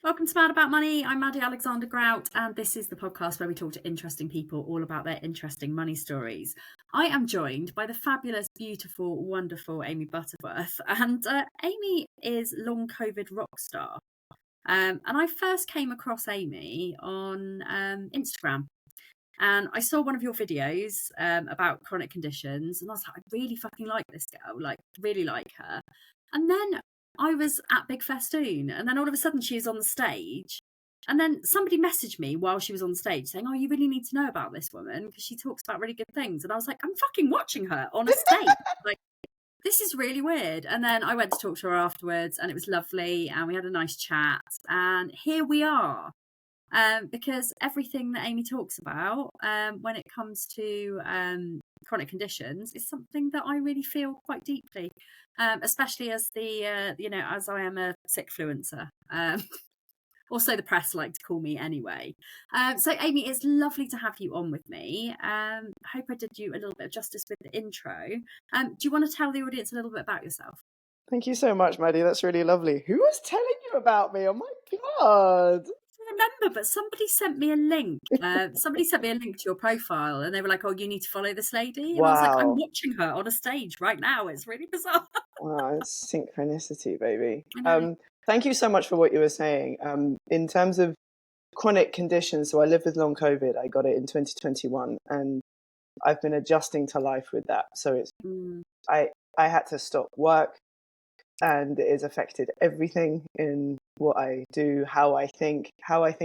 Welcome to Mad About Money. I'm Maddie Alexander-Grout, and this is the podcast where we talk to interesting people all about their interesting money stories. I am joined by the fabulous, beautiful, wonderful Amy Butterworth, and Amy is long COVID Rockstar. And I first came across Amy on Instagram. And I saw one of your videos about chronic conditions, and I was like, I really fucking like this girl, like really like her. And then I was at Big Festoon, and then all of a sudden she's on the stage. And then somebody messaged me while she was on stage saying, oh, you really need to know about this woman because she talks about really good things. And I was like, I'm fucking watching her on a stage. Like, this is really weird. And then I went to talk to her afterwards, and it was lovely, and we had a nice chat. And here we are. Because everything that Amy talks about when it comes to chronic conditions is something that I really feel quite deeply, especially as as I am a sick fluencer. Also, the press like to call me anyway. So, Amy, it's lovely to have you on with me. Hope I did you a little bit of justice with the intro. Do you want to tell the audience a little bit about yourself? Thank you so much, Maddie. That's really lovely. Who was telling you about me? Oh my God. Remember, but somebody sent me a link. Somebody sent me a link to your profile, and they were like, "Oh, you need to follow this lady." And I was like, "I'm watching her on a stage right now. It's really bizarre." Wow, it's synchronicity, baby. Thank you so much for what you were saying. In terms of chronic conditions, so I live with long COVID. I got it in 2021, and I've been adjusting to life with that. So it's I had to stop work, and it has affected everything in what I do, how I think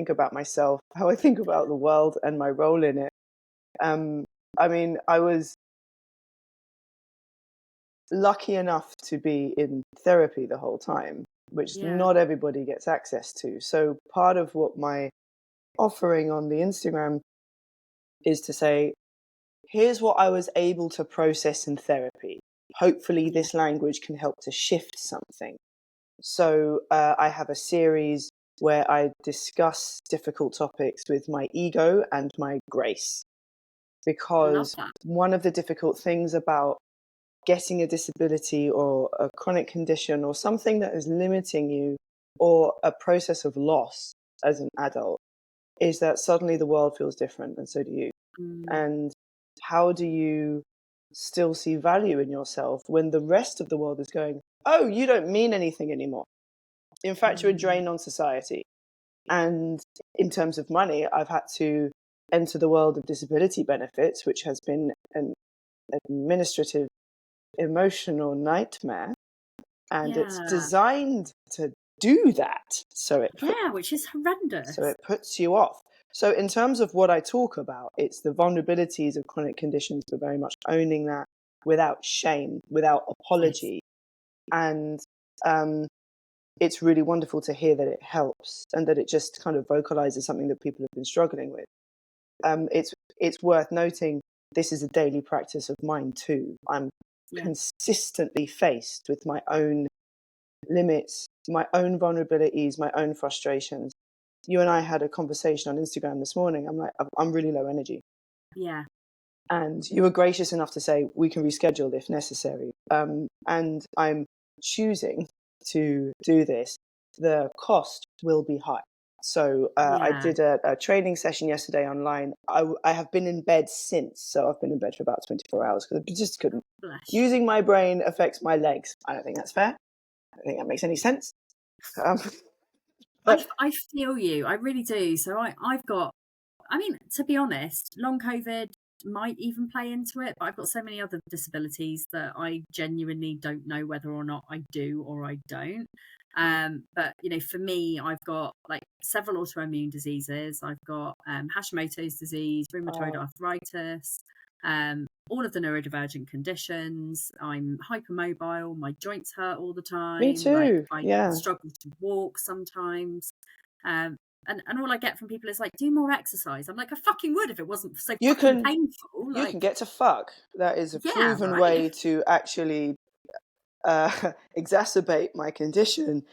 about myself, how I think about the world and my role in it. I mean, I was lucky enough to be in therapy the whole time, which not everybody gets access to. So part of what my offering on the Instagram is to say, here's what I was able to process in therapy. Hopefully this language can help to shift something. So I have a series where I discuss difficult topics with my ego and my grace. Because one of the difficult things about getting a disability or a chronic condition or something that is limiting you or a process of loss as an adult is that suddenly the world feels different, and so do you. And how do you still see value in yourself when the rest of the world is going, oh, you don't mean anything anymore. In fact, you're a drain on society. And in terms of money, I've had to enter the world of disability benefits, which has been an administrative, emotional nightmare. And it's designed to do that. So which is horrendous. So it puts you off. So in terms of what I talk about, it's the vulnerabilities of chronic conditions, but very much owning that without shame, without apology. And it's really wonderful to hear that it helps and that it just kind of vocalizes something that people have been struggling with. It's worth noting this is a daily practice of mine too. I'm consistently faced with my own limits, my own vulnerabilities, my own frustrations. You and I had a conversation on Instagram this morning. I'm like, I'm really low energy. Yeah. And you were gracious enough to say we can reschedule if necessary. And I'm choosing to do this. The cost will be high. So I did a training session yesterday online. I have been in bed since. So I've been in bed for about 24 hours because I just couldn't. Using my brain affects my legs. I don't think that's fair. I don't think that makes any sense. I feel you. I really do. So I've got, I mean, to be honest, long COVID might even play into it, but I've got so many other disabilities that I genuinely don't know whether or not I do or I don't. But for me, I've got like several autoimmune diseases. I've got Hashimoto's disease, rheumatoid arthritis, all of the neurodivergent conditions. I'm hypermobile. My joints hurt all the time. Me too. I struggle to walk sometimes. And all I get from people is like, do more exercise. I'm like, I fucking would if it wasn't so fucking painful. You can get to fuck. That is a proven way to actually exacerbate my condition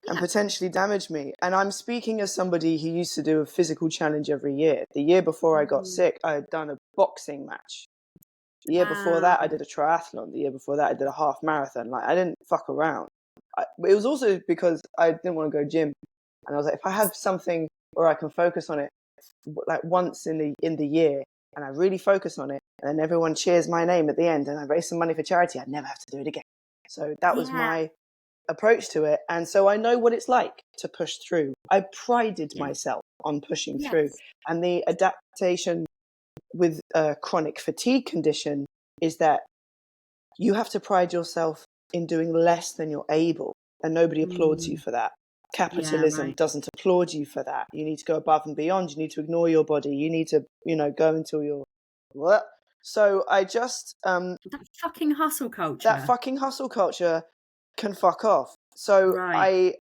and potentially damage me. And I'm speaking as somebody who used to do a physical challenge every year. The year before I got sick, I had done a boxing match. The year before that, I did a triathlon. The year before that, I did a half marathon. Like, I didn't fuck around. It was also because I didn't want to go gym. And I was like, if I have something where I can focus on it like once in the year, and I really focus on it, and then everyone cheers my name at the end, and I raise some money for charity, I'd never have to do it again. So that was my approach to it. And so I know what it's like to push through. I prided myself on pushing through. And the adaptation with a chronic fatigue condition is that you have to pride yourself in doing less than you're able, and nobody applauds you for that. Capitalism doesn't applaud you for that. You need to go above and beyond. You need to ignore your body. You need to, go until you're what? So I just that fucking hustle culture. That fucking hustle culture can fuck off. So I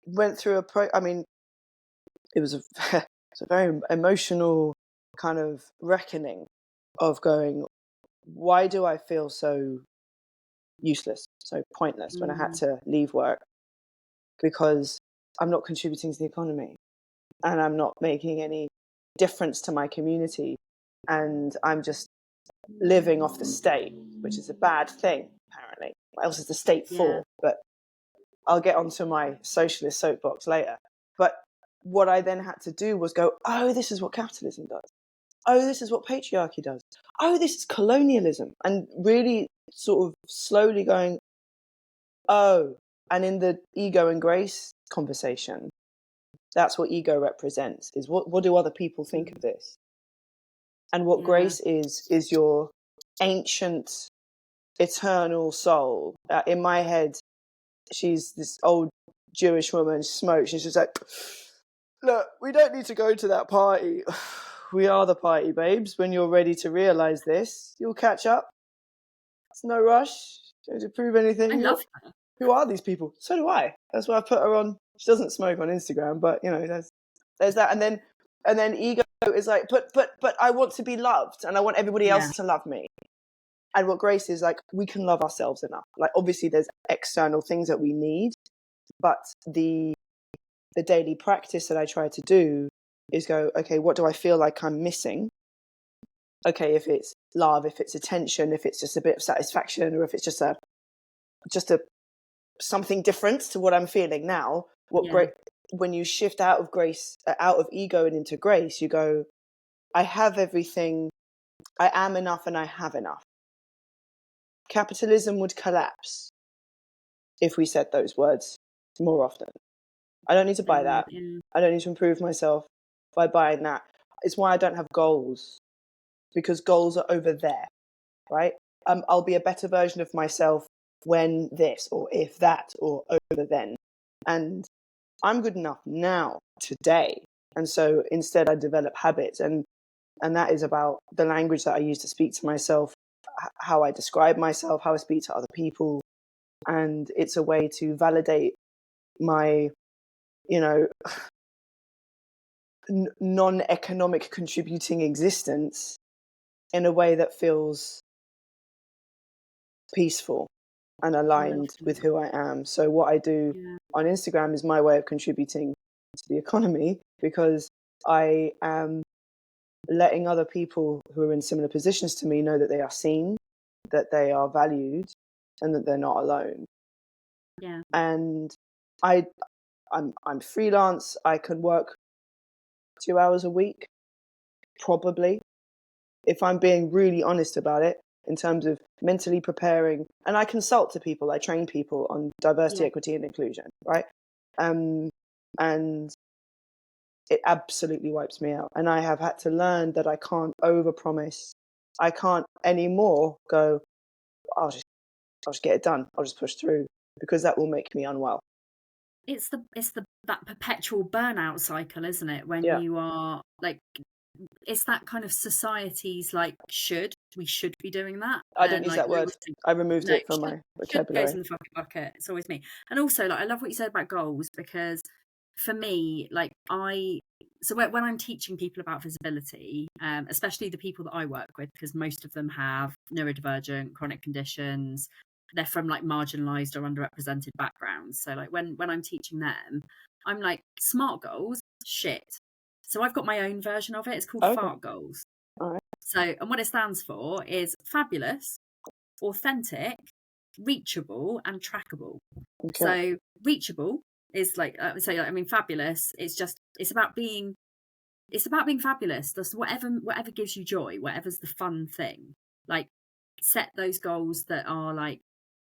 went through it was a very emotional kind of reckoning of going, why do I feel so useless, so pointless when I had to leave work? Because I'm not contributing to the economy, and I'm not making any difference to my community, and I'm just living off the state, which is a bad thing, apparently. What else is the state for? But I'll get onto my socialist soapbox later. But what I then had to do was go, oh, this is what capitalism does. Oh, this is what patriarchy does. Oh, this is colonialism. And really sort of slowly going, oh, and in the ego and grace conversation, that's what ego represents, is what do other people think of this? And what grace is your ancient, eternal soul. In my head, she's this old Jewish woman, she smokes, she's just like, look, we don't need to go to that party. We are the party, babes. When you're ready to realize this, you'll catch up. It's no rush. Don't to prove anything. I love her. Who are these people? So do I. That's why I put her on. She doesn't smoke on Instagram, but there's that. And then ego is like, but I want to be loved, and I want everybody else to love me. And what grace is like, we can love ourselves enough. Like, obviously there's external things that we need, but the daily practice that I try to do is go, okay, what do I feel like I'm missing? Okay, if it's love, if it's attention, if it's just a bit of satisfaction, or if it's just a something different to what I'm feeling now. When you shift out of grace, out of ego and into grace, you go, I have everything, I am enough, and I have enough. Capitalism would collapse if we said those words more often. I don't need to buy that. I don't need to improve myself by buying that. It's why I don't have goals, because goals are over there, right? I'll be a better version of myself when this, or if that, or over then. And I'm good enough now, today. And so instead I develop habits, and that is about the language that I use to speak to myself, how I describe myself, how I speak to other people. And it's a way to validate my, non-economic contributing existence in a way that feels peaceful and aligned with who I am. So what I do on Instagram is my way of contributing to the economy, because I am letting other people who are in similar positions to me know that they are seen, that they are valued, and that they're not alone. Yeah. And I'm freelance. I can work 2 hours a week, probably, if I'm being really honest about it, in terms of mentally preparing. And I consult to people, I train people on diversity, equity, and inclusion, right? And it absolutely wipes me out. And I have had to learn that I can't overpromise. I can't anymore go, I'll just get it done. I'll just push through, because that will make me unwell. It's that perpetual burnout cycle, isn't it? When you are like, it's that kind of society's like, we should be doing that. I don't use that word. I removed it from my vocabulary. Goes in the fucking bucket. It's always me. And also, like, I love what you said about goals, because for me, like, so when I'm teaching people about visibility, especially the people that I work with, because most of them have neurodivergent chronic conditions, they're from like marginalized or underrepresented backgrounds. So like when I'm teaching them, I'm like, SMART goals, shit. So I've got my own version of it. It's called FART goals. All right. So, and what it stands for is fabulous, authentic, reachable, and trackable. Okay. So reachable is like, so I mean, fabulous. It's about being fabulous. That's whatever gives you joy, whatever's the fun thing. Like, set those goals that are like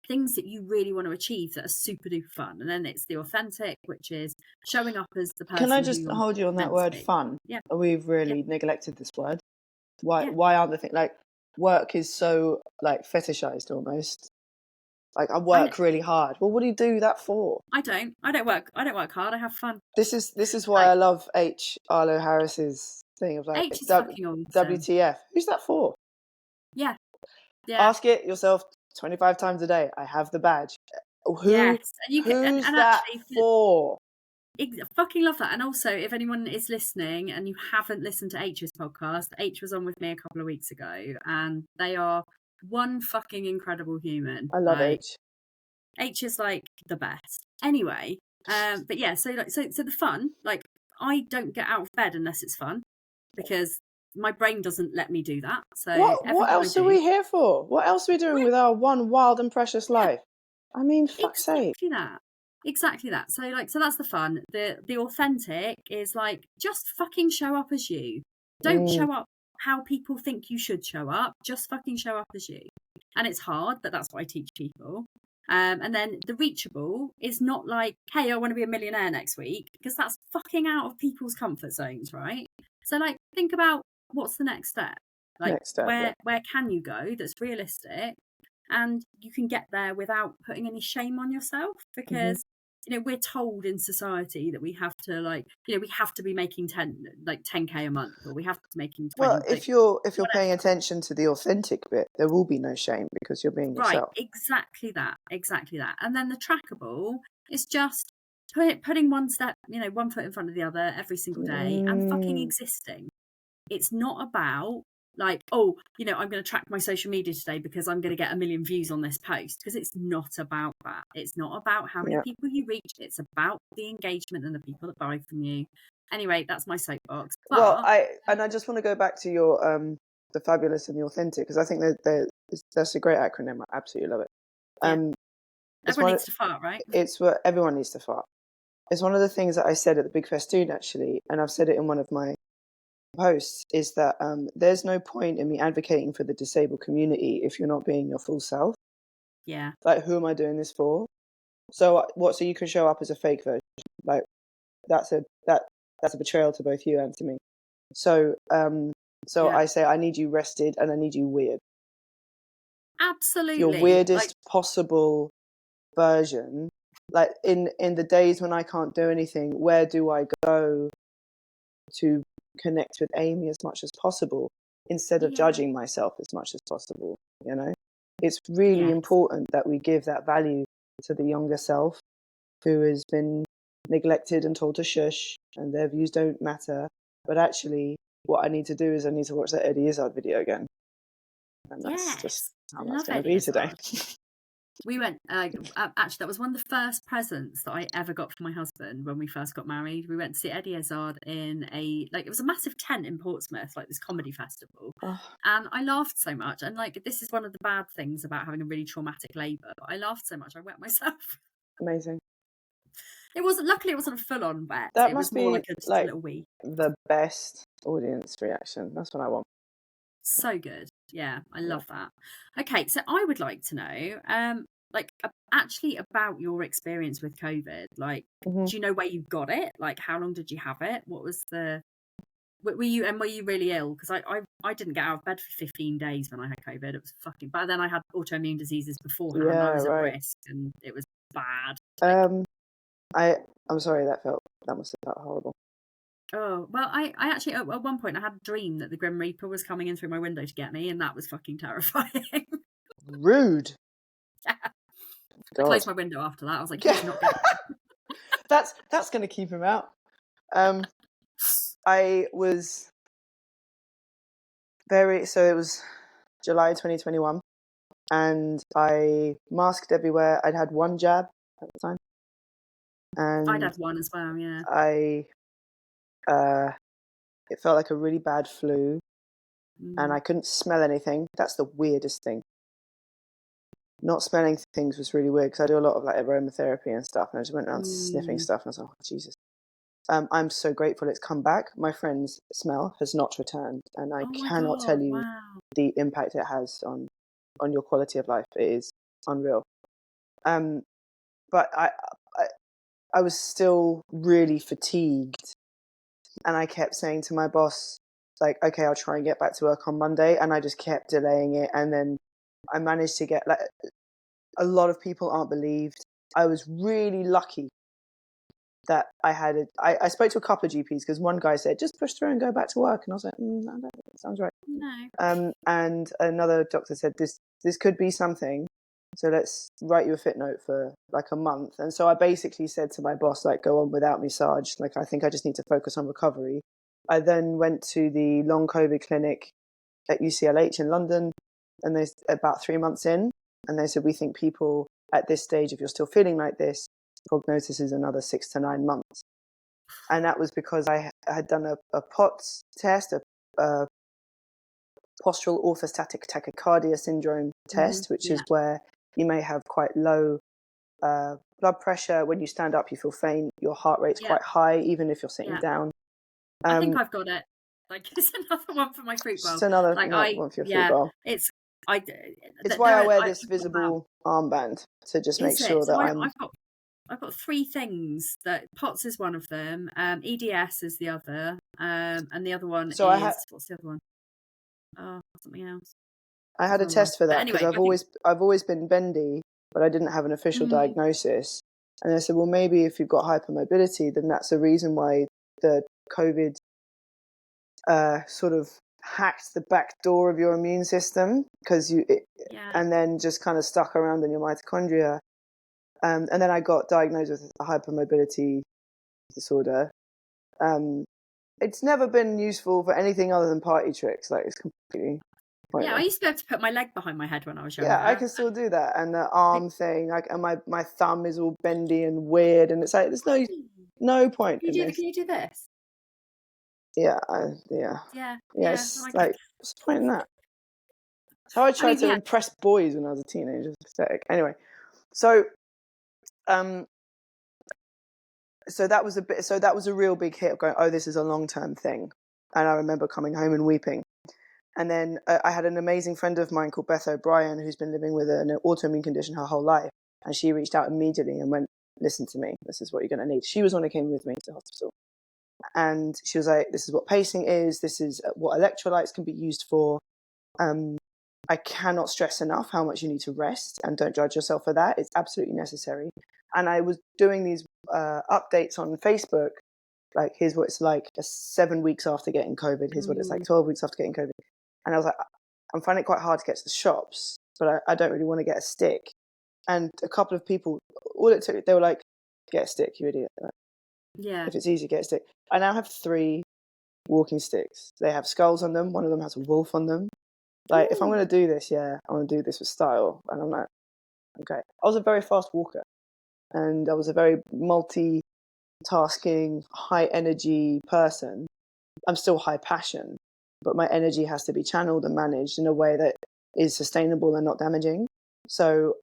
things that you really want to achieve that are super duper fun. And then it's the authentic, which is showing up as the person Can I who just you're hold you on that meant to word be. fun? Yeah. We've really Yeah. neglected this word. Yeah. Why aren't the things like work is so like fetishized almost? Like I work really hard. Well, what do you do that for? I don't work hard. I have fun. This is why I love Arlo Harris's thing of like H is fucking awesome. WTF. Who's that for? Yeah. Ask it yourself 25 times a day. I have the badge. Yes. And Who's and that actually, for? I fucking love that. And also, if anyone is listening and you haven't listened to H's podcast, H was on with me a couple of weeks ago, and they are one fucking incredible human. I love H. H is like the best. Anyway, but yeah, so the fun, like, I don't get out of bed unless it's fun, because my brain doesn't let me do that. So what else are we here for? What else are we doing with our one wild and precious life? I mean, fuck's sake. Exactly that. So that's the fun. The authentic is like, just fucking show up as you. Don't show up how people think you should show up. Just fucking show up as you. And it's hard, but that's what I teach people. And then the reachable is not like, hey, I want to be a millionaire next week, because that's fucking out of people's comfort zones, right? So like, think about what's the next step. Like, where can you go that's realistic, and you can get there without putting any shame on yourself, because we're told in society that we have to, like, we have to be making 10k a month, or we have to be making 20. Well, if you're paying attention to the authentic bit, there will be no shame because you're being yourself. Right, exactly that. And then the trackable is just putting one foot in front of the other every single day and fucking existing. It's not about like, oh, I'm going to track my social media today because I'm going to get 1 million views on this post, because it's not about that. It's not about how many people you reach. It's about the engagement and the people that buy from you. Anyway, that's my soapbox. Well, I just want to go back to your the fabulous and the authentic, because I think that's a great acronym. I absolutely love it. Everyone needs to fart, right? It's what everyone needs to fart. It's one of the things that I said at the Big Festoon, actually, and I've said it in one of my posts, is that there's no point in me advocating for the disabled community if you're not being your full self. Yeah. Like, who am I doing this for? So what? So you can show up as a fake version. Like, that's a betrayal to both you and to me. So I say I need you rested and I need you weird. Absolutely. Your weirdest possible version. Like, in the days when I can't do anything, where do I go to connect with Amy as much as possible, instead of judging myself as much as possible? It's really important that we give that value to the younger self, who has been neglected and told to shush and their views don't matter. But actually, what I need to do is I need to watch that Eddie Izzard video again. And that's just how that's going to be today. We went, actually, that was one of the first presents that I ever got for my husband when we first got married. We went to see Eddie Izzard in it was a massive tent in Portsmouth, like this comedy festival. And I laughed so much. And like, this is one of the bad things about having a really traumatic labour. But I laughed so much, I wet myself. Amazing. Luckily it wasn't a full on wet. That it must was more be like a little wee. The best audience reaction. That's what I want. So good. Yeah, I love that. Okay, so I would like to know, actually about your experience with COVID. Like, do you know where you got it? Like, how long did you have it? What was were you really ill? Because I didn't get out of bed for 15 days when I had COVID. It was fucking bad. Then I had autoimmune diseases beforehand. I was at risk, and it was bad. I'm sorry, that must have felt horrible. Oh, well, I actually, at one point, I had a dream that the Grim Reaper was coming in through my window to get me, and that was fucking terrifying. Rude. Yeah. I closed my window after that. I was like, he's not getting That's going to keep him out. I was so it was July 2021, and I masked everywhere. I'd had one jab at the time. And I'd had one as well, yeah. It felt like a really bad flu, and I couldn't smell anything. That's the weirdest thing. not smelling things was really weird because I do a lot of like aromatherapy and stuff, and I just went around sniffing stuff, and I was like, oh, Jesus. I'm so grateful it's come back. My friend's smell has not returned, and I cannot tell you the impact it has on your quality of life. It is unreal. But I was still really fatigued, and I kept saying to my boss, like, okay, I'll try and get back to work on Monday, and I just kept delaying it, and then I managed to get, like, a lot of people aren't believed. I was really lucky that I spoke to a couple of GPs, because one guy said, just push through and go back to work, and I was like, no, that sounds right. No. And another doctor said, this could be something, so let's write you a fit note for like a month. And so I basically said to my boss, like, go on without me, Sarge. Like, I think I just need to focus on recovery. I then went to the long COVID clinic at UCLH in London, and they about 3 months in, and they said, we think people at this stage, if you're still feeling like this, prognosis is another 6 to 9 months. And that was because I had done a POTS test, a postural orthostatic tachycardia syndrome test, which is where you may have quite low blood pressure. When you stand up, you feel faint. Your heart rate's quite high, even if you're sitting down. I think I've got it. Like, it's another one for my fruit bowl. It's another like, one for your fruit bowl. It's why I wear this visible armband to just make sure that I've got 3 things. That POTS is one of them. EDS is the other. And the other one what's the other one? Oh, something else. I had a test for that because I've always been bendy, but I didn't have an official diagnosis. And they said, well, maybe if you've got hypermobility, then that's a reason why the COVID sort of hacked the back door of your immune system, because and then just kind of stuck around in your mitochondria. And then I got diagnosed with a hypermobility disorder. It's never been useful for anything other than party tricks. Like, it's completely pointless. Yeah, I used to be able to put my leg behind my head when I was younger. Yeah, I can still do that. And the arm thing, like, and my thumb is all bendy and weird, and it's like, there's no point in this. Can you do this? Yeah. Yeah. It's like, what's the point in that? That's how I tried to impress boys when I was a teenager. It was pathetic. Anyway, so that was a real big hit of going, oh, this is a long-term thing. And I remember coming home and weeping. And then I had an amazing friend of mine called Beth O'Brien, who's been living with an autoimmune condition her whole life. And she reached out immediately and went, listen to me, this is what you're going to need. She was the one who came with me to hospital. And she was like, this is what pacing is. This is what electrolytes can be used for. I cannot stress enough how much you need to rest, and don't judge yourself for that. It's absolutely necessary. And I was doing these updates on Facebook, like, here's what it's like 7 weeks after getting COVID. Here's what it's like 12 weeks after getting COVID. And I was like, I'm finding it quite hard to get to the shops, but I don't really want to get a stick. And a couple of people, all it took, they were like, get a stick, you idiot. Like, if it's easy, get a stick. I now have 3 walking sticks. They have skulls on them. One of them has a wolf on them. Like, if I'm going to do this, I want to do this with style. And I'm like, okay. I was a very fast walker, and I was a very multitasking, high energy person. I'm still high passion, but my energy has to be channeled and managed in a way that is sustainable and not damaging. So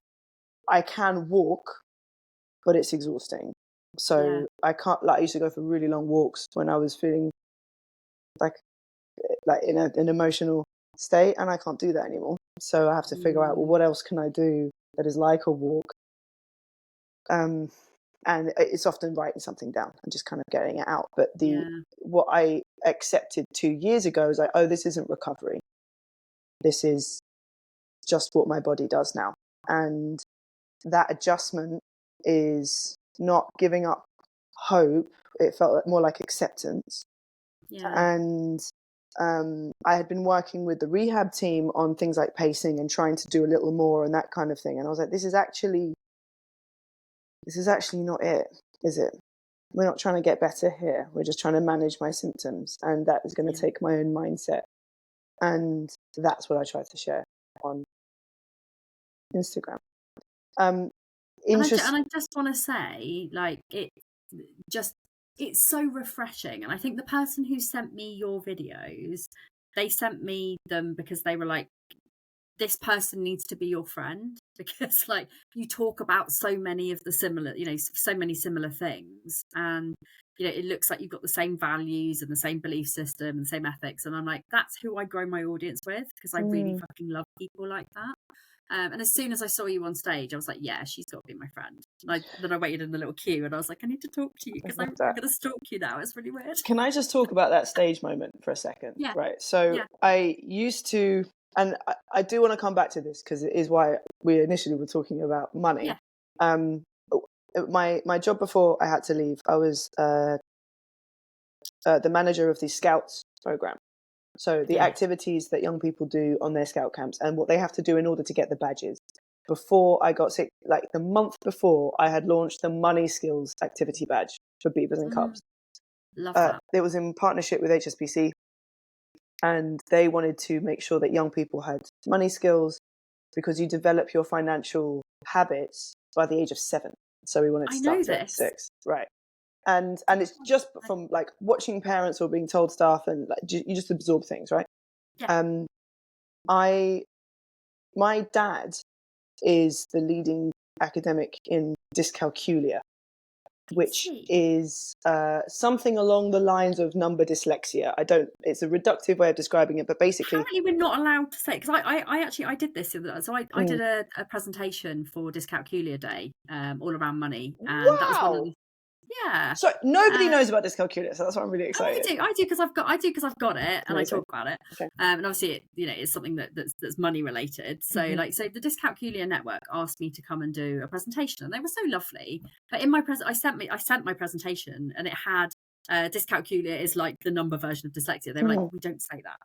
I can walk, but it's exhausting. So I can't, like, I used to go for really long walks when I was feeling like in an emotional state, and I can't do that anymore. So I have to figure out, well, what else can I do that is like a walk? And it's often writing something down and just kind of getting it out. But what I accepted 2 years ago is like, oh, this isn't recovery. This is just what my body does now. And that adjustment is not giving up hope. It felt more like acceptance. And I had been working with the rehab team on things like pacing and trying to do a little more and that kind of thing. And I was like, this is actually not it, is it? We're not trying to get better here. We're just trying to manage my symptoms. And that is going to take my own mindset. And that's what I try to share on Instagram. And I just want to say, like, it's so refreshing. And I think the person who sent me your videos, they sent me them because they were like, this person needs to be your friend. because like you talk about so many of the similar, so many similar things, and it looks like you've got the same values and the same belief system and the same ethics, and I'm like, that's who I grow my audience with, because I really fucking love people like that. And as soon as I saw you on stage, I was like, yeah, she's got to be my friend. And then I waited in the little queue and I was like, I need to talk to you because I'm going to stalk you now. It's really weird. Can I just talk about that stage moment for a second? Yeah. Right. So I used to, and I do want to come back to this because it is why we initially were talking about money. Yeah. My job before I had to leave, I was the manager of the Scouts program. So the activities that young people do on their Scout camps and what they have to do in order to get the badges. Before I got sick, like the month before, I had launched the Money Skills activity badge for beavers and cubs. Love that. It was in partnership with HSBC, and they wanted to make sure that young people had money skills because you develop your financial habits by the age of 7. So we wanted to start at 6, right? And it's just from like watching parents or being told stuff, and like, you just absorb things, right? Yeah. My dad is the leading academic in dyscalculia, which is something along the lines of number dyslexia. It's a reductive way of describing it, but basically, apparently we're not allowed to say, because I did this, so I did a presentation for Dyscalculia Day, all around money, and that was one of the So nobody knows about dyscalculia, so that's why I'm really excited. I do because I've got it, and Amazing. I talk about it. Okay. And obviously, it's something that's money related. So so the Dyscalculia Network asked me to come and do a presentation, and they were so lovely. But in my I sent my presentation, and it had dyscalculia is like the number version of dyslexia. They were like, we don't say that.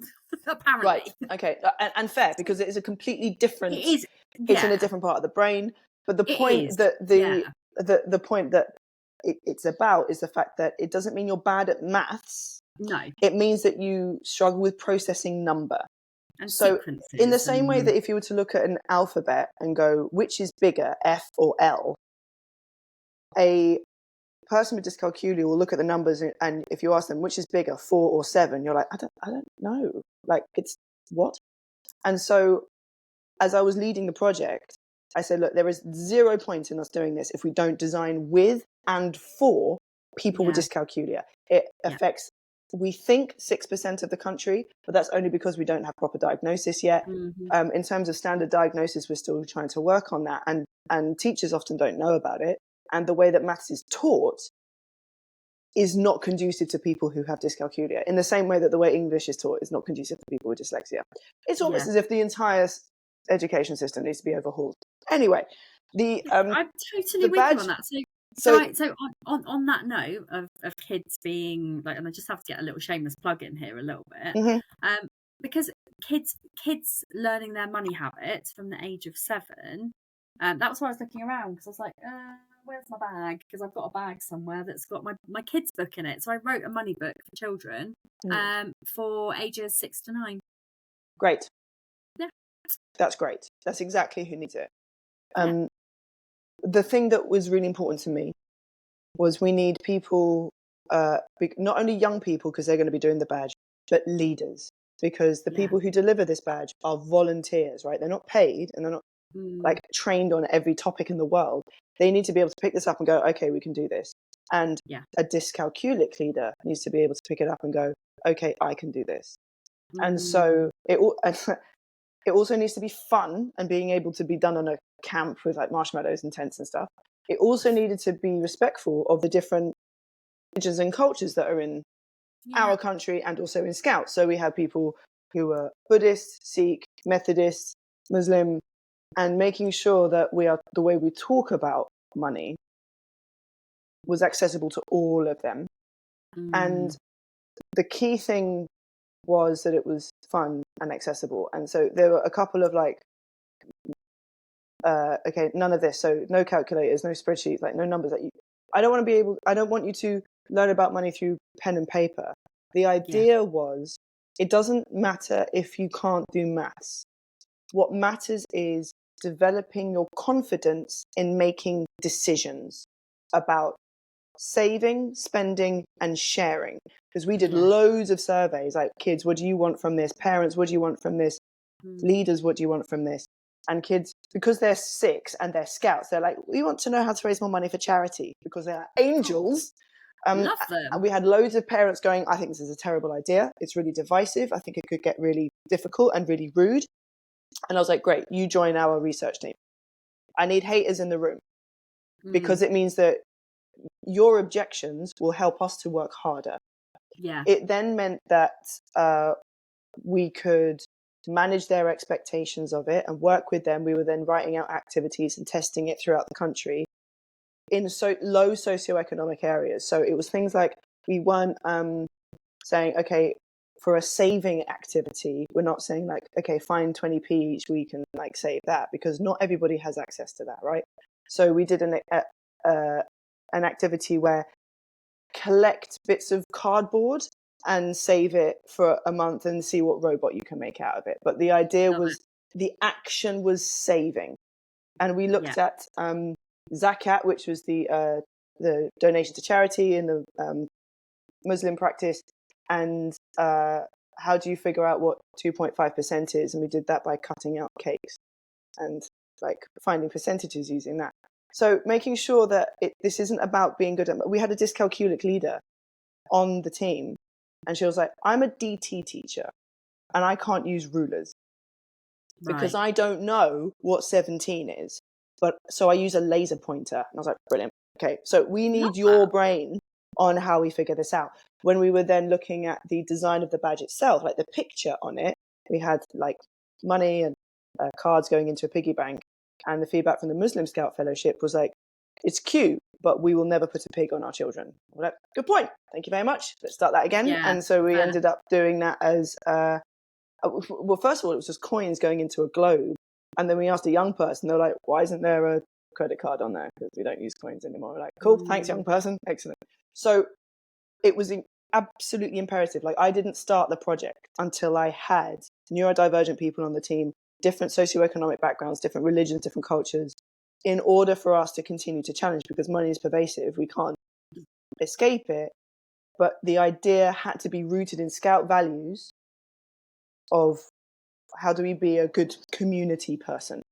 Apparently. Right. Okay. And fair, because it is a completely different. It is. It's in a different part of the brain. But the point that the point that it's about is the fact that it doesn't mean you're bad at maths. No. It means that you struggle with processing number. And so sequences. In the same way that if you were to look at an alphabet and go, which is bigger, F or L, a person with dyscalculia will look at the numbers, and if you ask them which is bigger, 4 or 7, you're like, I don't know. Like, it's what? And so as I was leading the project, I said, look, there is 0 point in us doing this if we don't design with and for people with dyscalculia. It affects, we think, 6% of the country, but that's only because we don't have proper diagnosis yet. In terms of standard diagnosis, we're still trying to work on that, and teachers often don't know about it. And the way that maths is taught is not conducive to people who have dyscalculia, in the same way that the way English is taught is not conducive to people with dyslexia. It's almost as if the entire education system needs to be overhauled. Anyway, I'm totally with you on that. So on that note of kids being like, and I just have to get a little shameless plug in here a little bit, because kids learning their money habits from the age of 7. That was why I was looking around, because I was like, where's my bag? Because I've got a bag somewhere that's got my kids' book in it. So I wrote a money book for children for ages 6 to 9. Great. Yeah. That's great. That's exactly who needs it. The thing that was really important to me was we need people, not only young people, because they're going to be doing the badge, but leaders, because the people who deliver this badge are volunteers, right? They're not paid, and they're not like trained on every topic in the world. They need to be able to pick this up and go, okay, we can do this. And a dyscalculic leader needs to be able to pick it up and go, okay, I can do this. And so it also needs to be fun, and being able to be done on a camp with like marshmallows and tents and stuff. It also needed to be respectful of the different religions and cultures that are in our country and also in Scouts. So we have people who are Buddhist, Sikh, Methodist, Muslim, and making sure that the way we talk about money was accessible to all of them. And the key thing was that it was fun and accessible. And so there were a couple of like, okay, none of this. So no calculators, no spreadsheets, like no numbers. I don't want you to learn about money through pen and paper. The idea was, it doesn't matter if you can't do maths. What matters is developing your confidence in making decisions about saving, spending, and sharing. Because we did loads of surveys, like, kids, what do you want from this? Parents, what do you want from this? Leaders, what do you want from this? And kids, because they're 6 and they're scouts, they're like, we want to know how to raise more money for charity because they're angels. Love them. And we had loads of parents going, I think this is a terrible idea. It's really divisive. I think it could get really difficult and really rude. And I was like, great, you join our research team. I need haters in the room because it means that your objections will help us to work harder. Yeah. It then meant that we could manage their expectations of it and work with them. We were then writing out activities and testing it throughout the country in low socioeconomic areas. So it was things like we weren't saying, okay, for a saving activity, we're not saying like, okay, find 20p each week and like save that, because not everybody has access to that, right? So we did an activity where collect bits of cardboard and save it for a month and see what robot you can make out of it. But the idea was the action was saving. And we looked at zakat, which was the donation to charity in the Muslim practice, and how do you figure out what 2.5% is? And we did that by cutting out cakes and like finding percentages using that. So making sure that this isn't about being good at. We had a dyscalculic leader on the team, and she was like, I'm a DT teacher and I can't use rulers because I don't know what 17 is. But so I use a laser pointer. And I was like, brilliant. Okay, so we need your brain on how we figure this out. When we were then looking at the design of the badge itself, like the picture on it, we had like money and cards going into a piggy bank. And the feedback from the Muslim Scout Fellowship was like, it's cute, but we will never put a pig on our children. We're like, good point. Thank you very much. Let's start that again. Yeah, and so we ended up doing that as, well, first of all, it was just coins going into a globe. And then we asked a young person, they're like, why isn't there a credit card on there? Because we don't use coins anymore. We're like, cool, thanks, young person. Excellent. So it was absolutely imperative. Like, I didn't start the project until I had neurodivergent people on the team, different socioeconomic backgrounds, different religions, different cultures, in order for us to continue to challenge, because money is pervasive. We can't escape it. But the idea had to be rooted in Scout values of how do we be a good community person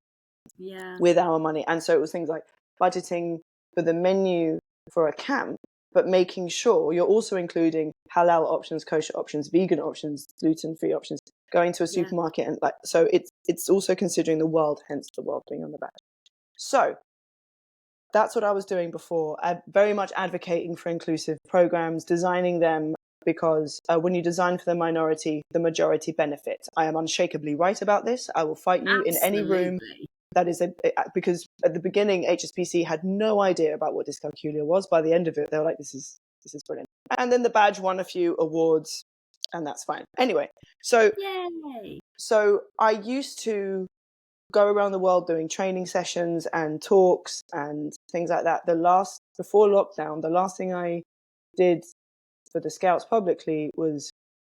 with our money. And so it was things like budgeting for the menu for a camp, but making sure you're also including halal options, kosher options, vegan options, gluten-free options, going to a supermarket. And like, so it's also considering the world, hence the world being on the back. So that's what I was doing before. I'm very much advocating for inclusive programs, designing them, because when you design for the minority, the majority benefits. I am unshakably right about this. I will fight you in any room. That is because at the beginning, HSBC had no idea about what dyscalculia was. By the end of it, they were like, this is brilliant. And then the badge won a few awards, and that's fine. Anyway, so I used to go around the world doing training sessions and talks and things like that. Before lockdown, the last thing I did for the Scouts publicly was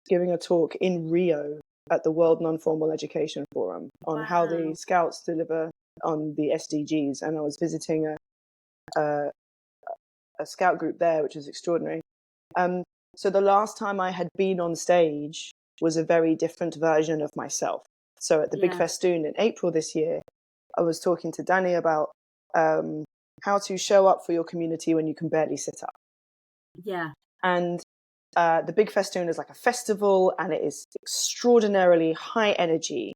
giving a talk in Rio at the World Non-Formal Education Forum on how the Scouts deliver on the SDGs. And I was visiting a Scout group there, which was extraordinary. So the last time I had been on stage was a very different version of myself. So at the Big Festoon in April this year, I was talking to Danny about how to show up for your community when you can barely sit up. Yeah. And the Big Festoon is like a festival, and it is extraordinarily high energy.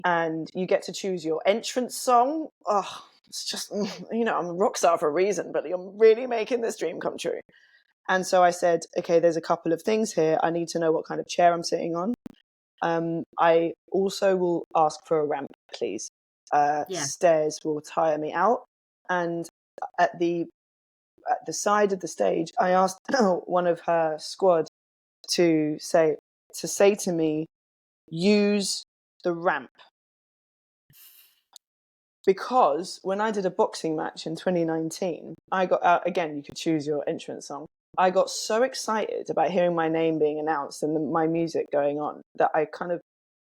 And you get to choose your entrance song. Oh, it's just, I'm a rock star for a reason, but you're really making this dream come true. And so I said, okay, there's a couple of things here. I need to know what kind of chair I'm sitting on. I also will ask for a ramp, please. Stairs will tire me out. And at the side of the stage, I asked one of her squad to say to me, use the ramp. Because when I did a boxing match in 2019, I got out, again, you could choose your entrance song. I got so excited about hearing my name being announced and my music going on that I kind of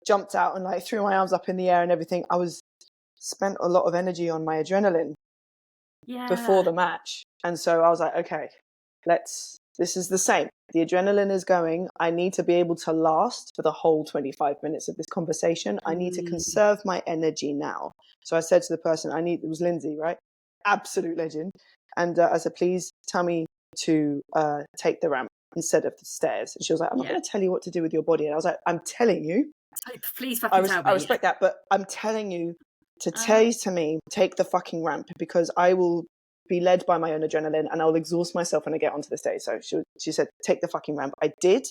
jumped out and like threw my arms up in the air and everything. I spent a lot of energy on my adrenaline before the match. And so I was like, okay, let's This is the same. The adrenaline is going. I need to be able to last for the whole 25 minutes of this conversation. I need to conserve my energy now. So I said to the person, it was Lindsay, right? Absolute legend. And I said, please tell me to take the ramp instead of the stairs. And she was like, I'm not going to tell you what to do with your body. And I was like, I'm telling you. Please fucking tell me. I respect that, but I'm telling you to say to me, take the fucking ramp, because I will be led by my own adrenaline and I'll exhaust myself when I get onto the stage. So she said, take the fucking ramp. I did.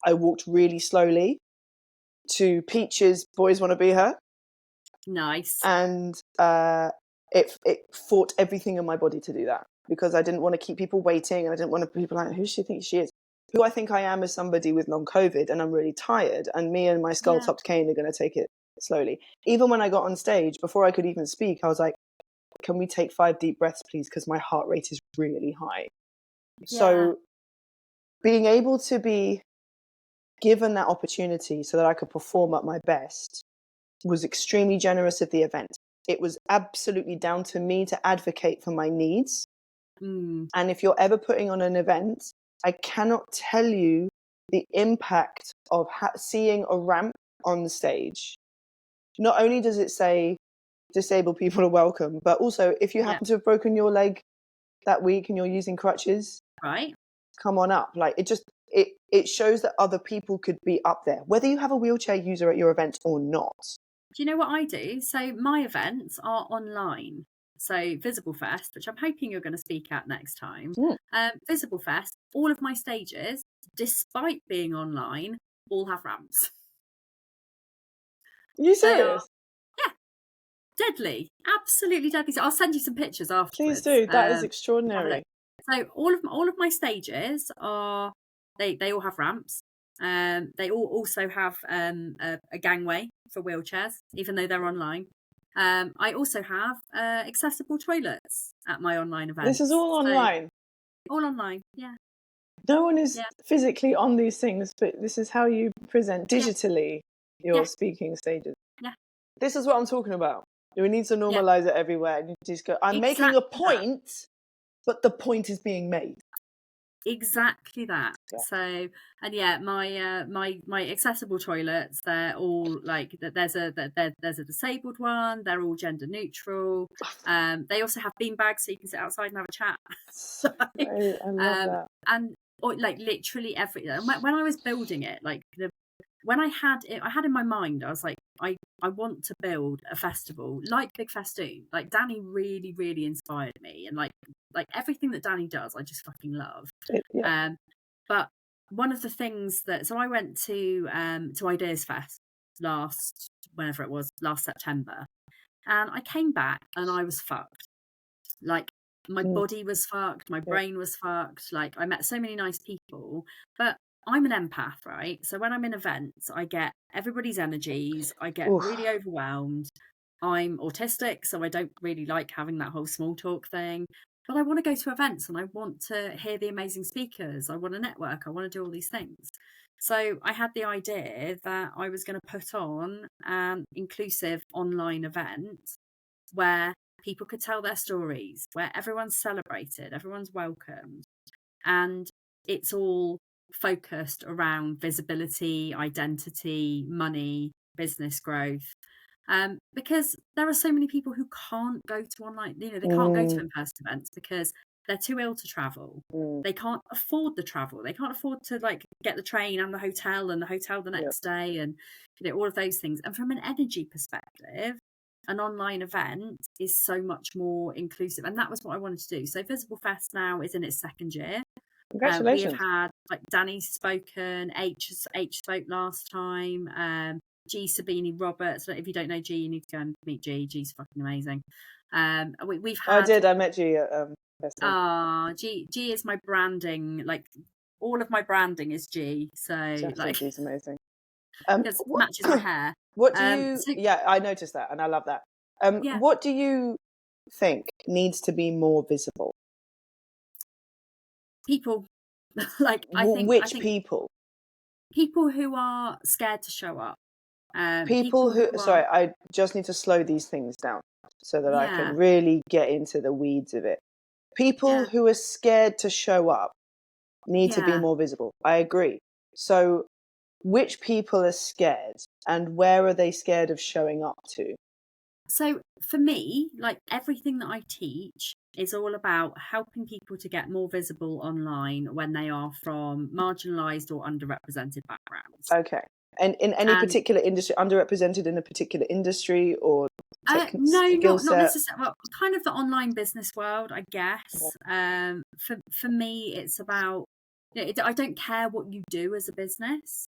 I walked really slowly to Peach's Boys Want to Be Her. Nice. And it fought everything in my body to do that, because I didn't want to keep people waiting, and I didn't want people like, who she thinks she is? Who I think I am as somebody with long COVID, and I'm really tired, and me and my skull-topped cane are going to take it slowly. Even when I got on stage, before I could even speak, I was like, can we take 5 deep breaths, please? Because my heart rate is really high. Yeah. So being able to be given that opportunity so that I could perform at my best was extremely generous of the event. It was absolutely down to me to advocate for my needs. And if you're ever putting on an event, I cannot tell you the impact of seeing a ramp on the stage. Not only does it say disabled people are welcome, but also if you happen to have broken your leg that week and you're using crutches, right, come on up. Like it shows that other people could be up there, whether you have a wheelchair user at your event or not. Do you know what I do? So my events are online. So Visible Fest, which I'm hoping you're going to speak at next time. Visible Fest, all of my stages, despite being online, all have ramps. Are you serious? Deadly, absolutely deadly. So I'll send you some pictures afterwards. Please do. That is extraordinary. So all of my stages are they all have ramps. They all also have a gangway for wheelchairs, even though they're online. I also have accessible toilets at my online events. This is all online. All online, yeah. No one is physically on these things, but this is how you present digitally your speaking stages. Yeah. This is what I'm talking about. We need to normalize it everywhere. And you just go, I'm making a point, but the point is being made. Exactly that. Yeah. So, and my accessible toilets, they're all like, there's a disabled one. They're all gender neutral. They also have bean bags, so you can sit outside and have a chat. I love that. And like literally everything. When I was building it, like when I had in my mind, I was like, I want to build a festival like Big Festoon. Like Danny really, really inspired me, and like everything that Danny does, I just fucking love. But one of the things so I went to Ideas Fest last September, and I came back and I was fucked. Like my body was fucked, my brain was fucked. Like I met so many nice people, but I'm an empath, right? So when I'm in events, I get everybody's energies. I get really overwhelmed. I'm autistic, so I don't really like having that whole small talk thing. But I want to go to events and I want to hear the amazing speakers. I want to network. I want to do all these things. So I had the idea that I was going to put on an inclusive online event where people could tell their stories, where everyone's celebrated, everyone's welcomed, and it's all focused around visibility, identity, money, business growth. Because there are so many people who can't go to online, they can't go to in-person events because they're too ill to travel. They can't afford the travel. They can't afford to like get the train and the hotel the next day, and all of those things. And from an energy perspective, an online event is so much more inclusive, and that was what I wanted to do. So Visible Fest now is in its second year. Congratulations. We have had like Danny's spoken, H spoke last time, G Sabini Roberts. If you don't know G, you need to go and meet G. G's fucking amazing. We've had. I met G at G is my branding. Like all of my branding is G. So like G's amazing. Because matches my hair. What do you? I noticed that, and I love that. What do you think needs to be more visible? People, people? People who are scared to show up. Sorry, I just need to slow these things down so that I can really get into the weeds of it. People who are scared to show up. need to be Yeah. more visible. I agree. So which people are scared, and where are they scared of showing up to? So for me, like everything that I teach is all about helping people to get more visible online when they are from marginalized or underrepresented backgrounds. Okay. And in any And particular industry, underrepresented in a particular industry or no, skill not set? necessarily. Well, kind of the online business world, I guess. For me, it's about, I don't care what you do as a business,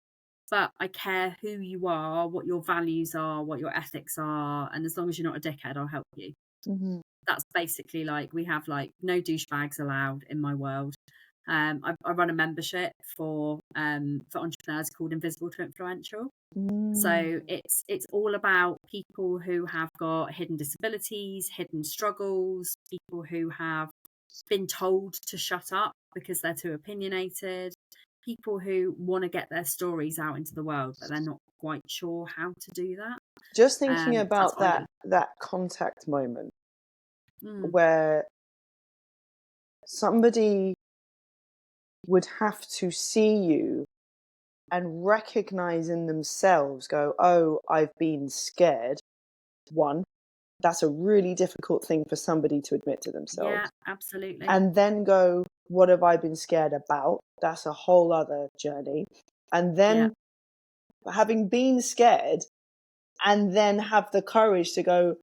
but I care who you are, what your values are, what your ethics are, and as long as you're not a dickhead, I'll help you. Mm-hmm. That's basically like, we have like no douchebags allowed in my world. I run a membership for entrepreneurs called Invisible to Influential. So it's all about people who have got hidden disabilities, hidden struggles, people who have been told to shut up because they're too opinionated, people who want to get their stories out into the world, but they're not quite sure how to do that. Just thinking That's about what I do. that contact moment where somebody would have to see you and recognize in themselves, go, oh, I've been scared. One, that's a really difficult thing for somebody to admit to themselves. Yeah, absolutely. And then go, what have I been scared about? That's a whole other journey. And then having been scared, and then have the courage to go,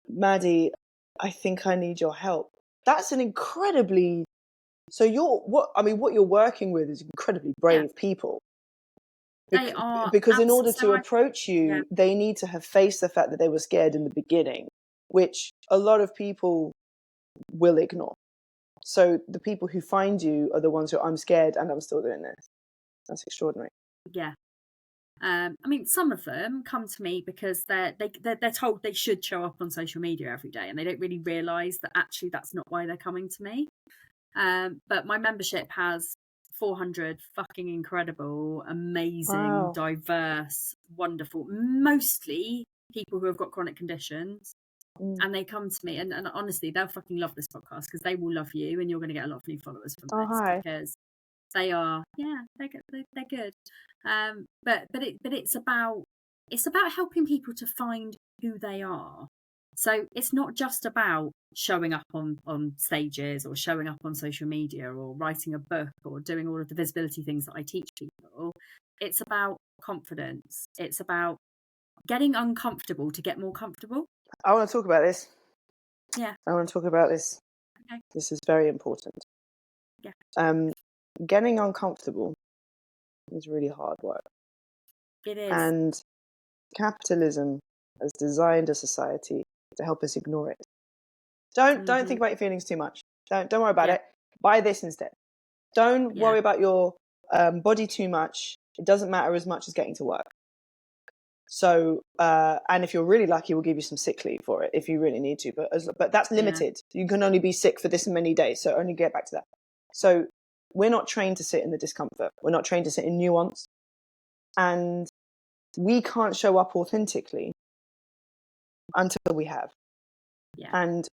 Maddie, I think I need your help. That's an incredibly, so what you're working with is incredibly brave people. They are Because in order absolutely. to approach you, they need to have faced the fact that they were scared in the beginning, which a lot of people will ignore. So the people who find you are the ones who, I'm scared and I'm still doing this. That's extraordinary. Yeah. I mean, some of them come to me because they're told they should show up on social media every day, and they don't really realise that actually that's not why they're coming to me. But my membership has 400 fucking incredible, amazing, diverse, wonderful, mostly people who have got chronic conditions. And they come to me, and honestly, they'll fucking love this podcast because they will love you, and you're going to get a lot of new followers from this because they are, they're good. But it's about helping people to find who they are. So it's not just about showing up on stages or showing up on social media or writing a book or doing all of the visibility things that I teach people. It's about confidence. It's about getting uncomfortable to get more comfortable. I want to talk about this. Yeah. I want to talk about this. Okay. This is very important. Yeah. Getting uncomfortable is really hard work. It is. And capitalism has designed a society to help us ignore it. Don't think about your feelings too much. Don't worry about it. Buy this instead. Don't worry about your body too much. It doesn't matter as much as getting to work. So, and if you're really lucky, we'll give you some sick leave for it if you really need to. But that's limited. You can only be sick for this many days. So only get back to that. So we're not trained to sit in the discomfort. We're not trained to sit in nuance. And we can't show up authentically until we have. Yeah. And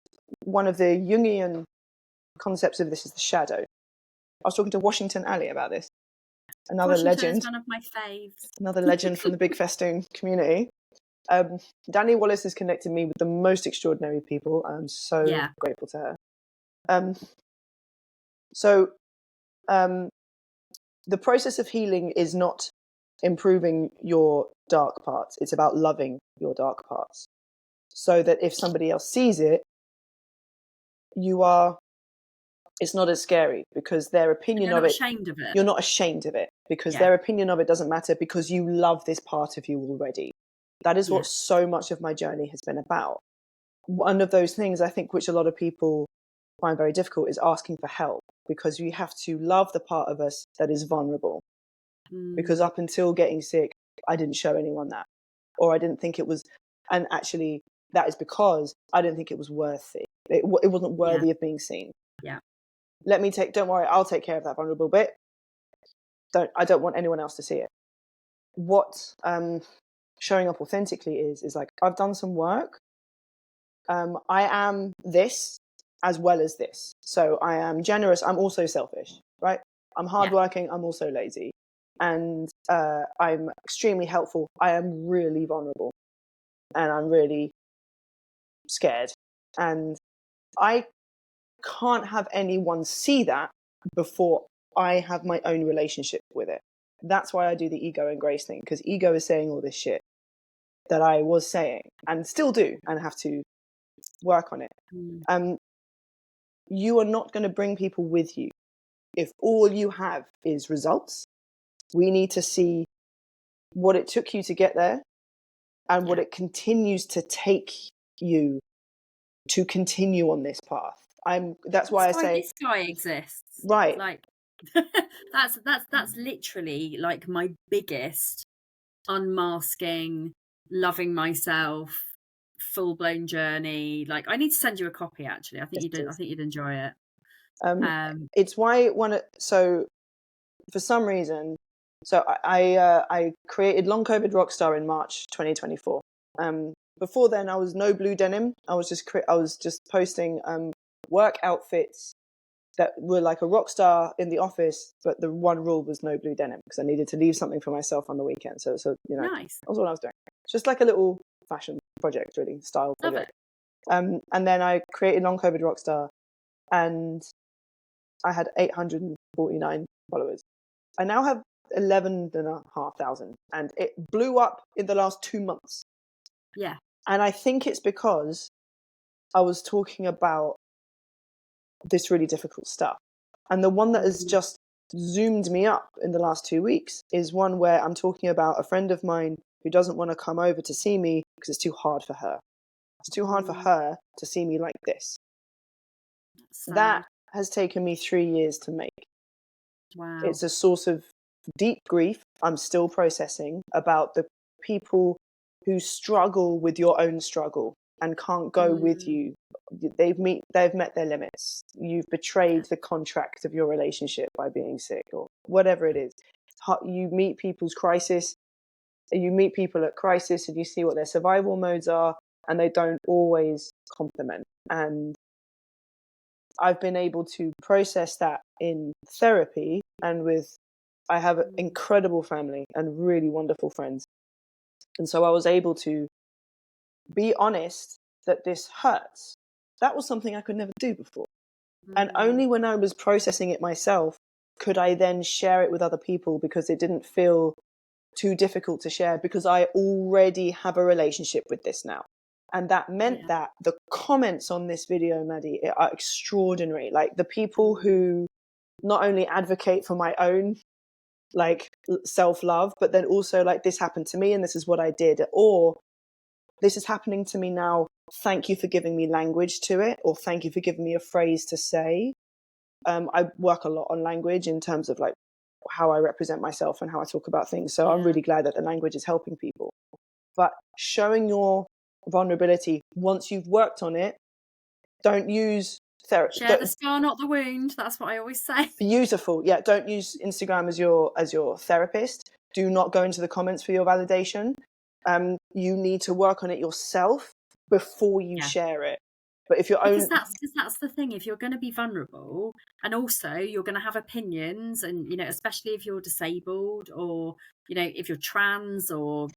one of the Jungian concepts of this is the shadow. I was talking to Washington Ali about this. Another legend. Is one of my faves. Another legend from the Big Festoon community. Danny Wallace has connected me with the most extraordinary people. I'm so grateful to her. The process of healing is not improving your dark parts. It's about loving your dark parts. So that if somebody else sees it, it's not as scary because their opinion of it, you're not ashamed of it because their opinion of it doesn't matter because you love this part of you already. That is what so much of my journey has been about. One of those things I think which a lot of people find very difficult is asking for help because you have to love the part of us that is vulnerable. Because up until getting sick, I didn't show anyone that, or I didn't think it was, and actually that is because I didn't think it was worthy. It wasn't worthy of being seen. Yeah. Don't worry, I'll take care of that vulnerable bit. I don't want anyone else to see it. What showing up authentically is like, I've done some work. I am this as well as this. So I am generous. I'm also selfish, right? I'm hardworking. I'm also lazy. And I'm extremely helpful. I am really vulnerable. And I'm really scared. And I can't have anyone see that before I have my own relationship with it. That's why I do the ego and grace thing, because ego is saying all this shit that I was saying and still do and have to work on it. You are not going to bring people with you if all you have is results. We need to see what it took you to get there and what it continues to take you to continue on this path. That's why I say this guy exists, right? Like that's literally like my biggest unmasking, loving myself, full blown journey. Like, I need to send you a copy. Actually, I think you'd enjoy it. It's why so for some reason, so I created Long COVID Rockstar in March 2024. Before then, I was no blue denim. I was just posting work outfits that were like a rock star in the office, but the one rule was no blue denim because I needed to leave something for myself on the weekend. So nice. That was what I was doing. Just like a little fashion project, really, style project. And then I created Long COVID Rockstar, and I had 849 followers. I now have 11,500, and it blew up in the last 2 months. Yeah. And I think it's because I was talking about this really difficult stuff. And the one that has just zoomed me up in the last 2 weeks is one where I'm talking about a friend of mine who doesn't want to come over to see me because it's too hard for her. It's too hard for her to see me like this. That has taken me 3 years to make. Wow. It's a source of deep grief I'm still processing about the people who struggle with your own struggle and can't go with you. They've met their limits. You've betrayed the contract of your relationship by being sick or whatever it is. You meet people's crisis. You meet people at crisis and you see what their survival modes are, and they don't always complement. And I've been able to process that in therapy and I have an incredible family and really wonderful friends. And so I was able to be honest that this hurts. That was something I could never do before. And only when I was processing it myself could I then share it with other people, because it didn't feel too difficult to share, because I already have a relationship with this now. And that meant that the comments on this video, Maddie, are extraordinary. Like, the people who not only advocate for my own like self-love, but then also like, this happened to me and this is what I did, or this is happening to me now, thank you for giving me language to it, or thank you for giving me a phrase to say. I work a lot on language in terms of like how I represent myself and how I talk about things. So I'm really glad that the language is helping people. But showing your vulnerability once you've worked on it, don't use therapy. Share the scar, not the wound. That's what I always say. Beautiful. Yeah. Don't use Instagram as your therapist. Do not go into the comments for your validation. You need to work on it yourself before you share it. But if you're because that's the thing. If you're going to be vulnerable, and also you're going to have opinions, and especially if you're disabled, or if you're trans, or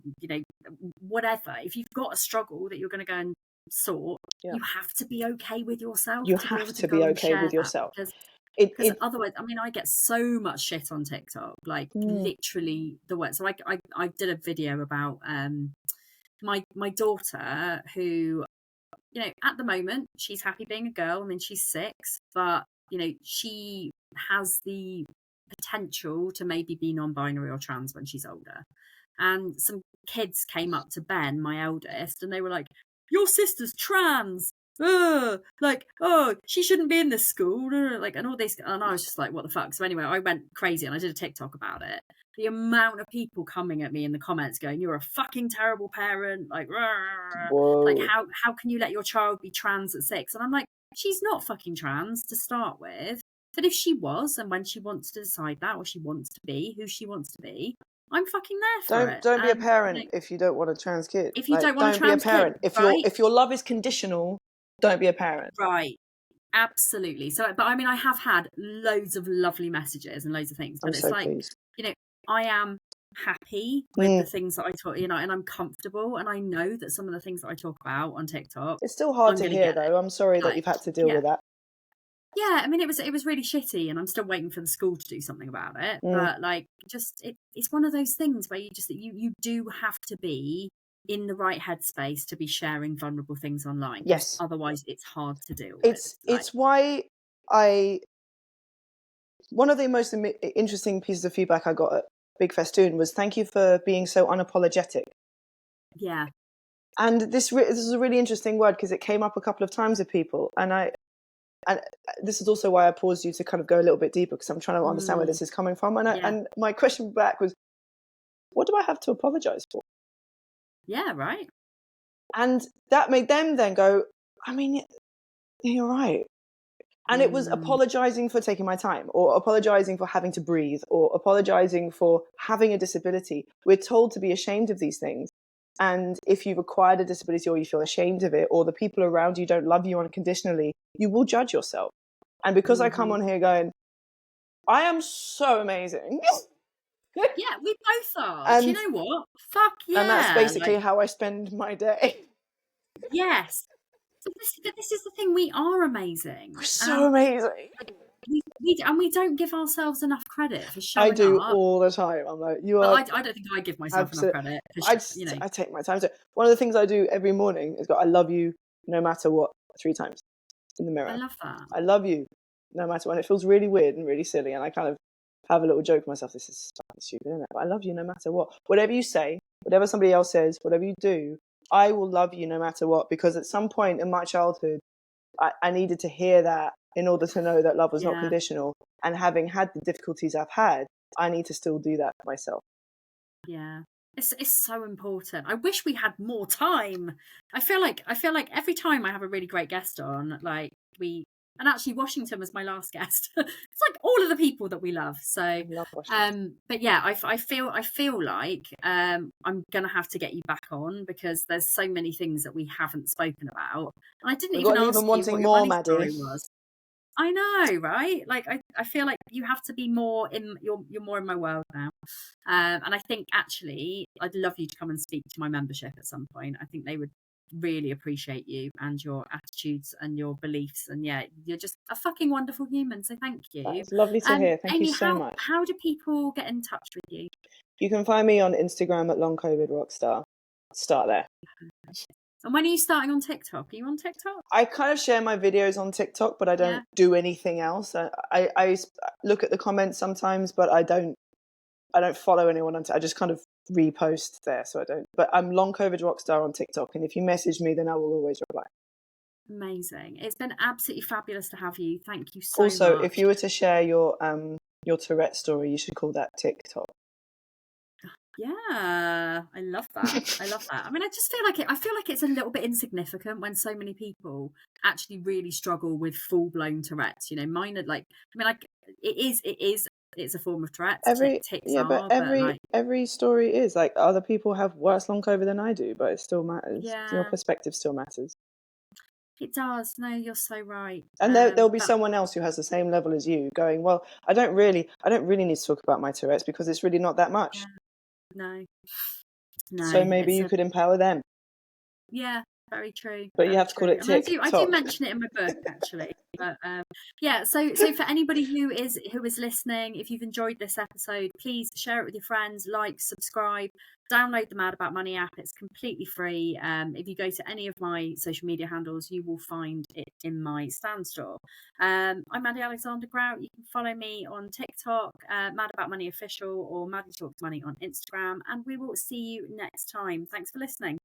whatever, if you've got a struggle that you're going to go and sort, you have to be okay with yourself. You have to be okay with yourself, because otherwise, I mean, I get so much shit on TikTok, like literally the worst. So I did a video about my daughter, who at the moment she's happy being a girl. I mean, she's 6, but she has the potential to maybe be non-binary or trans when she's older. And some kids came up to Ben, my eldest, and they were like, "Your sister's trans. Like, oh, she shouldn't be in this school," like, and all this. And I was just like, what the fuck? So anyway, I went crazy and I did a TikTok about it. The amount of people coming at me in the comments going, "You're a fucking terrible parent," like, like, how can you let your child be trans at 6? And I'm like, she's not fucking trans to start with. But if she was, and when she wants to decide that, or she wants to be who she wants to be, I'm fucking there for it. Don't be a parent if you don't want a trans kid. If you don't want a trans be a parent. kid, If your love is conditional, don't be a parent. Right. Absolutely. So, but I mean, I have had loads of lovely messages and loads of things, I'm but it's so like, pleased. you know, I am happy with the things that I talk, you know, and I'm comfortable, and I know that some of the things that I talk about on TikTok, It's still hard I'm to going to hear, get though. I'm sorry that like, you've had to deal yeah, with that. yeah. I mean, it was really shitty, and I'm still waiting for the school to do something about it. Mm. But like, just it's one of those things where you do have to be in the right headspace to be sharing vulnerable things online, because Yes. otherwise it's hard to deal with. Like, It's why one of the most interesting pieces of feedback I got at Big Festoon was thank you for being so unapologetic. yeah. And this is a really interesting word because it came up a couple of times with people, and this is also why I paused you to kind of go a little bit deeper, because I'm trying to understand where this is coming from. And my question back was, what do I have to apologize for? Yeah, right. And that made them then go, I mean, you're right. And it was apologizing for taking my time, or apologizing for having to breathe, or apologizing for having a disability. We're told to be ashamed of these things. And if you've acquired a disability, or you feel ashamed of it, or the people around you don't love you unconditionally, you will judge yourself. And because I come on here going, I am so amazing. Yeah, we both are. Do you and know what? Fuck and that's yeah. basically how I spend my day. Yes. So this is the thing. We are amazing. We're so amazing. We don't give ourselves enough credit for I showing do up. all the time. I'm like, you Well, are I don't think I give myself enough absolutely. credit for, you know. I take my time. So one of the things I do every morning is go, I love you no matter what, 3 times in the I mirror. love that. I love you no matter what. And it feels really weird and really silly. And I kind of have a little joke with myself. This is fucking stupid, isn't it? But I love you no matter what. Whatever you say, whatever somebody else says, whatever you do, I will love you no matter what. Because at some point in my childhood, I needed to hear that in order to know that love was not conditional. And having had the difficulties I've had, I need to still do that for myself. Yeah. It's so important. I wish we had more time. I feel like every time I have a really great guest on, like and actually Washington was my last guest. It's like all of the people that we love. So I love Washington. but yeah, I feel like I'm gonna have to get you back on, because there's so many things that we haven't spoken about. And I didn't We've even got ask even you what wanting your more, money Maddie. story was. I know, right? Like I feel like you have to be more in you're more in my world now. And I think actually I'd love you to come and speak to my membership at some point. I think they would really appreciate you and your attitudes and your beliefs, and yeah, you're just a fucking wonderful human, so thank you. That's lovely to hear. Thank Amy, you so much. how do people get in touch with you? You can find me on Instagram at COVID Rockstar. Start there. And when are you starting on TikTok? Are you on TikTok? I kind of share my videos on TikTok, but I don't do anything else. I look at the comments sometimes, but I don't follow anyone I just kind of repost there, so I don't. But I'm COVID Rockstar on TikTok, and if you message me, then I will always reply. Amazing. It's been absolutely fabulous to have you. Thank you so much. Also, if you were to share your Tourette story, you should call that TikTok. Yeah, I love that. I love that. I mean, I just feel like I feel like it's a little bit insignificant when so many people actually really struggle with full-blown Tourette's. You know, mine are like, I mean, like it's a form of Tourette's. Every story is like, other people have worse long COVID than I do, but it still matters. Yeah, your perspective still matters. It does. No, you're so right. And there'll be someone else who has the same level as you going, well, I don't really need to talk about my Tourette's because it's really not that much. Yeah. No. So maybe you could empower them. Yeah, very true. But you have to call it TikTok. I do mention it in my book, actually. But yeah, so for anybody who is listening, if you've enjoyed this episode, please share it with your friends, like, subscribe, download the Mad About Money app. It's completely free. If you go to any of my social media handles, you will find it in my stand store. I'm Maddie Alexander-Grout. You can follow me on TikTok, Mad About Money Official, or Maddie Talks Money on Instagram, and we will see you next time. Thanks for listening.